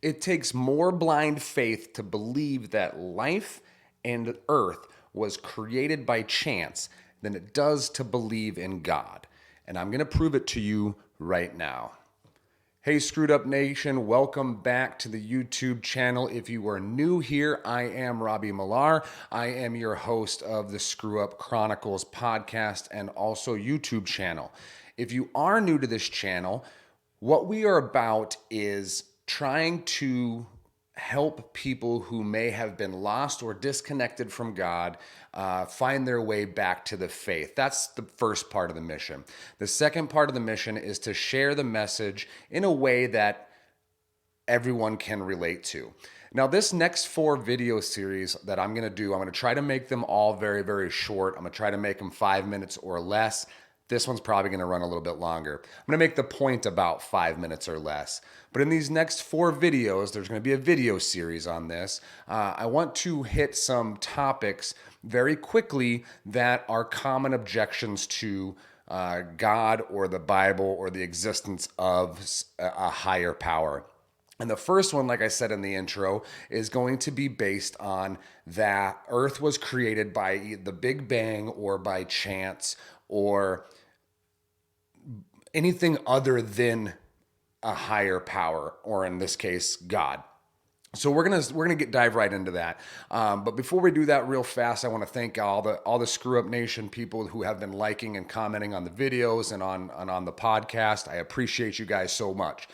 It takes more blind faith to believe that life and earth was created by chance than it does to believe in God. And I'm going to prove it to you right now. Hey, Screwed Up Nation, welcome back to the YouTube channel. If you are new here, I am Robbie Millar. I am your host of the Screwup Chronicles podcast and also YouTube channel. If you are new to this channel, what we are about is trying to help people who may have been lost or disconnected from God find their way back to the faith. That's the first part of the mission. The second part of the mission is to share the message in a way that everyone can relate to. Now, this next 4 video series that I'm going to do, I'm going to try to make them all very, very short. I'm going to try to make them 5 minutes or less. This one's probably going to run a little bit longer. I'm going to make the point about 5 minutes or less. But in these next 4 videos, there's going to be a video series on this. I want to hit some topics very quickly that are common objections to God or the Bible or the existence of a higher power. And the first one, like I said in the intro, is going to be based on that Earth was created by the Big Bang or by chance or anything other than a higher power, or in this case, God. So we're gonna dive right into that. But before we do that, real fast, I want to thank all the Screw Up Nation people who have been liking and commenting on the videos and on the podcast. I appreciate you guys so much.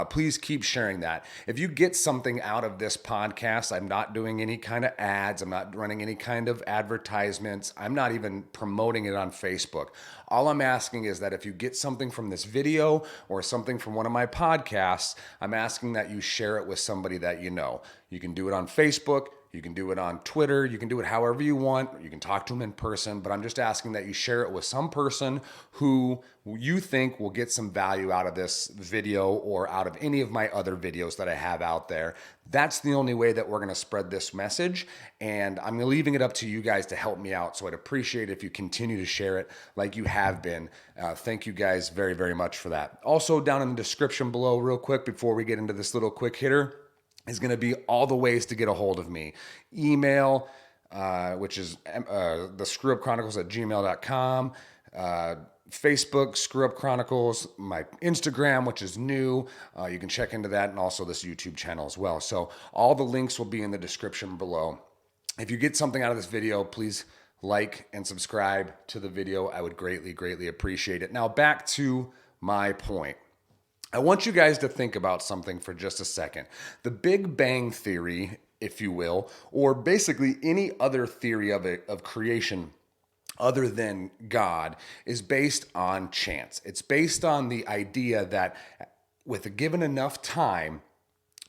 Please keep sharing that. If you get something out of this podcast, I'm not doing any kind of ads. I'm not running any kind of advertisements. I'm not even promoting it on Facebook. All I'm asking is that if you get something from this video or something from one of my podcasts, I'm asking that you share it with somebody that you know. You can do it on Facebook. You can do it on Twitter. You can do it however you want. You can talk to them in person, but I'm just asking that you share it with some person who you think will get some value out of this video or out of any of my other videos that I have out there. That's the only way that we're going to spread this message, and I'm leaving it up to you guys to help me out, so I'd appreciate it if you continue to share it like you have been. Thank you guys very, very much for that. Also, down in the description below, real quick, before we get into this little quick hitter, is going to be all the ways to get a hold of me. Email, which is the screwupchronicles@gmail.com. Facebook, Screwup Chronicles. My Instagram, which is new. You can check into that, and also this YouTube channel as well. So all the links will be in the description below. If you get something out of this video, please like and subscribe to the video. I would greatly, greatly appreciate it. Now back to my point. I want you guys to think about something for just a second. The Big Bang Theory, if you will, or basically any other theory of creation other than God, is based on chance. It's based on the idea that with a given enough time,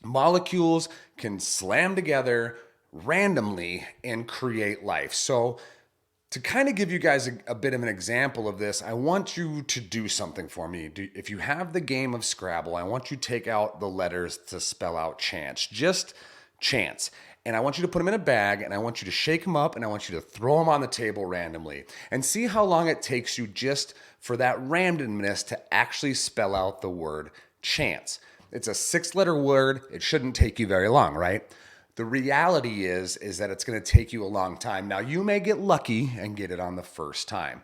molecules can slam together randomly and create life. So to kind of give you guys a bit of an example of this, I want you to do something for me. If you have the game of Scrabble, I want you to take out the letters to spell out chance, just chance. And I want you to put them in a bag, and I want you to shake them up, and I want you to throw them on the table randomly and see how long it takes you just for that randomness to actually spell out the word chance. It's a 6-letter word. It shouldn't take you very long, right? The reality is that it's going to take you a long time. Now, you may get lucky and get it on the first time.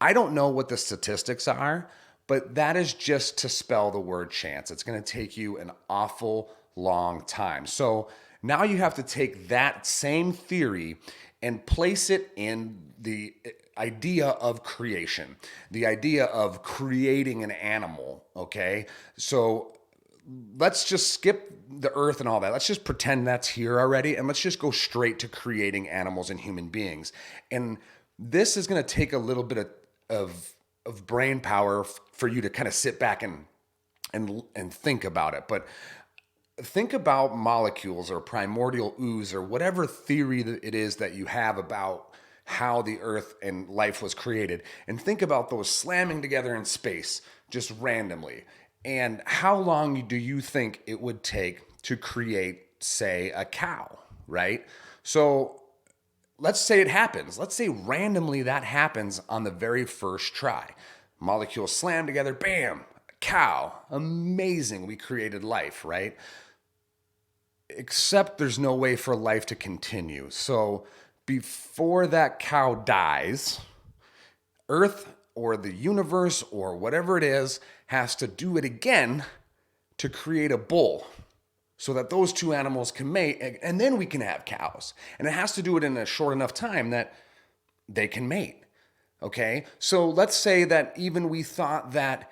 I don't know what the statistics are, but that is just to spell the word chance. It's going to take you an awful long time. So now you have to take that same theory and place it in the idea of creation, the idea of creating an animal, okay? So let's just skip the earth and all that. Let's just pretend that's here already, and let's just go straight to creating animals and human beings. And this is going to take a little bit of brain power for you to kind of sit back and think about it. But think about molecules or primordial ooze or whatever theory that it is that you have about how the earth and life was created, and think about those slamming together in space just randomly. And how long do you think it would take to create, say, a cow, right? So let's say it happens. Let's say randomly that happens on the very first try. Molecules slam together, bam, cow. Amazing, we created life, right? except there's no way for life to continue. So before that cow dies, Earth or the universe or whatever it is has to do it again to create a bull so that those two animals can mate, and then we can have cows. And it has to do it in a short enough time that they can mate. Okay? So let's say that even we thought that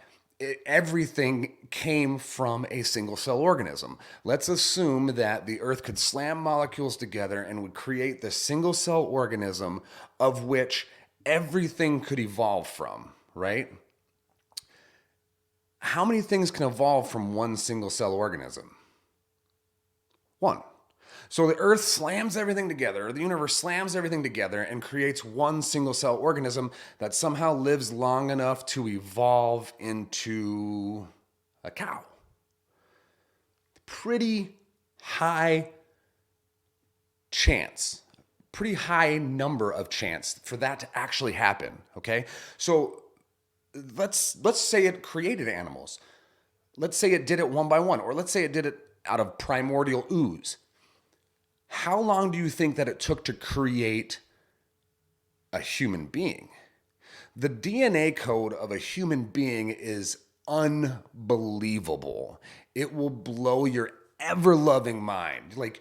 everything came from a single cell organism. Let's assume that the Earth could slam molecules together and would create the single cell organism of which everything could evolve from, right? How many things can evolve from one single cell organism? One. So the Earth slams everything together, the universe slams everything together and creates one single cell organism that somehow lives long enough to evolve into a cow. Pretty high chance, pretty high number of chance for that to actually happen, okay? So let's say it created animals. Let's say it did it one by one, or let's say it did it out of primordial ooze. How long do you think that it took to create a human being? The DNA code of a human being is unbelievable. It will blow your ever-loving mind. Like,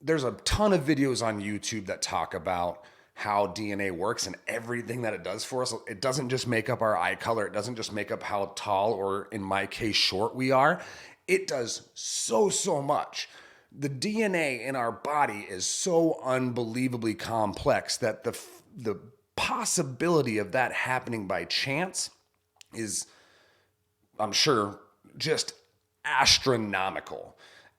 there's a ton of videos on YouTube that talk about how DNA works and everything that it does for us. It doesn't just make up our eye color. It doesn't just make up how tall, or in my case, short we are. It does so much. The DNA in our body is so unbelievably complex that the possibility of that happening by chance is, I'm sure, just astronomical.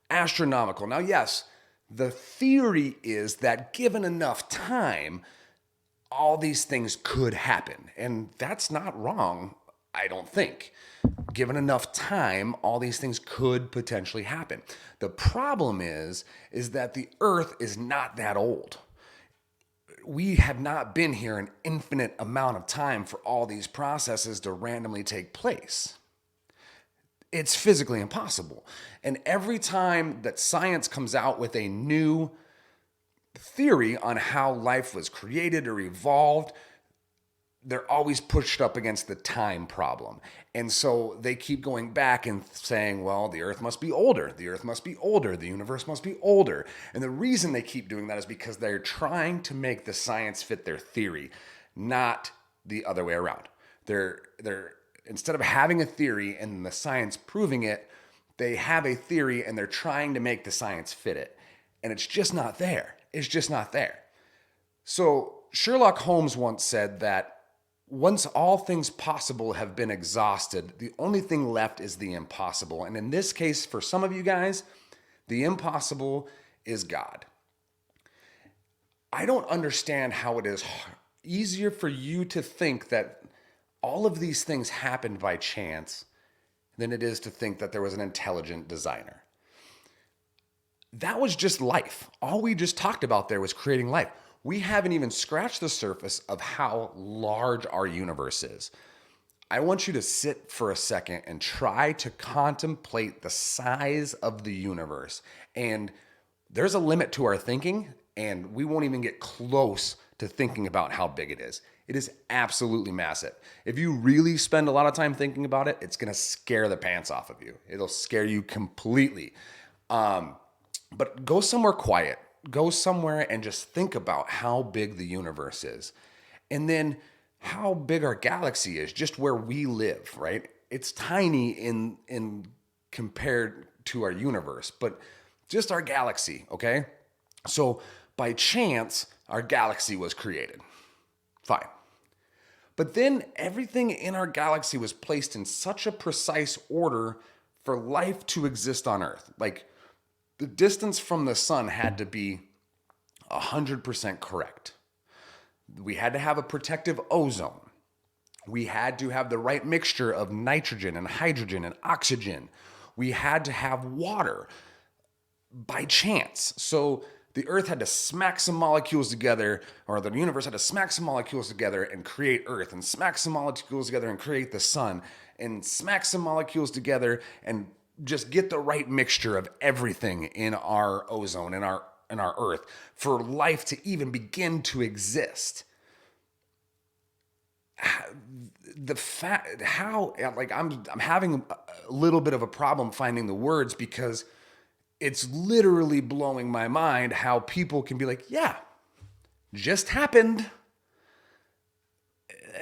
Astronomical. Now, yes, the theory is that given enough time, all these things could happen. And that's not wrong, I don't think. Given enough time, all these things could potentially happen. The problem is that the Earth is not that old. We have not been here an infinite amount of time for all these processes to randomly take place. It's physically impossible. And every time that science comes out with a new theory on how life was created or evolved, they're always pushed up against the time problem. And so they keep going back and saying, well, the Earth must be older. The Earth must be older. The universe must be older. And the reason they keep doing that is because they're trying to make the science fit their theory, not the other way around. They're instead of having a theory and the science proving it, they have a theory and they're trying to make the science fit it. And it's just not there. It's just not there. So Sherlock Holmes once said that once all things possible have been exhausted, the only thing left is the impossible. And in this case, for some of you guys, the impossible is God. I don't understand how it is easier for you to think that all of these things happened by chance than it is to think that there was an intelligent designer. That was just life. All we just talked about there was creating life. We haven't even scratched the surface of how large our universe is. I want you to sit for a second and try to contemplate the size of the universe. And there's a limit to our thinking, and we won't even get close to thinking about how big it is. It is absolutely massive. If you really spend a lot of time thinking about it, it's going to scare the pants off of you. It'll scare you completely. But go somewhere quiet. Go somewhere and just think about how big the universe is. And then how big our galaxy is, just where we live, right? It's tiny in compared to our universe, but just our galaxy, okay? So by chance, our galaxy was created. Fine. But then everything in our galaxy was placed in such a precise order for life to exist on Earth. Like, the distance from the sun had to be 100% correct. We had to have a protective ozone. We had to have the right mixture of nitrogen and hydrogen and oxygen. We had to have water by chance. So the Earth had to smack some molecules together, or the universe had to smack some molecules together and create Earth, and smack some molecules together and create the sun, and smack some molecules together and just get the right mixture of everything in our ozone, in our earth, for life to even begin to exist. The fact how like I'm having a little bit of a problem finding the words, because it's literally blowing my mind how people can be like, yeah, just happened.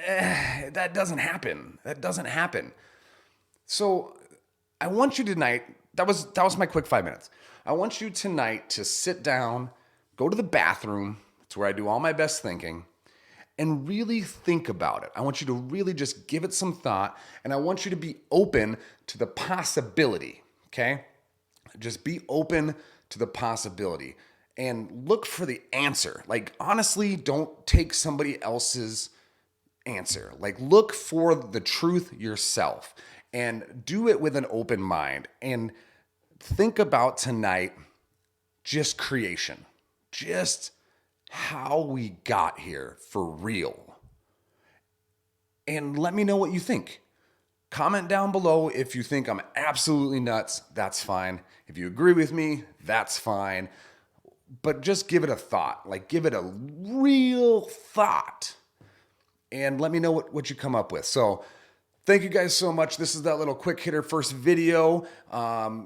That doesn't happen. That doesn't happen. So I want you tonight, that was my quick 5 minutes. I want you tonight to sit down, go to the bathroom, it's where I do all my best thinking, and really think about it. I want you to really just give it some thought, and I want you to be open to the possibility, okay? Just be open to the possibility and look for the answer. Like, honestly, don't take somebody else's answer. Like, look for the truth yourself and do it with an open mind. And think about tonight just creation, just how we got here for real. And let me know what you think. Comment down below if you think I'm absolutely nuts. That's fine. If you agree with me, that's fine. But just give it a thought. Like, give it a real thought. And let me know what you come up with. So thank you guys so much. This is that little quick hitter first video.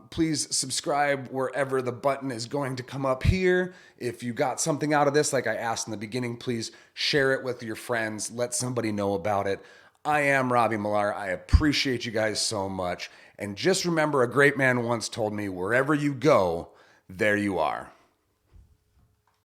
Please subscribe wherever the button is going to come up here. If you got something out of this, like I asked in the beginning, please share it with your friends. Let somebody know about it. I am Robbie Millar. I appreciate you guys so much. And just remember, a great man once told me, wherever you go, there you are.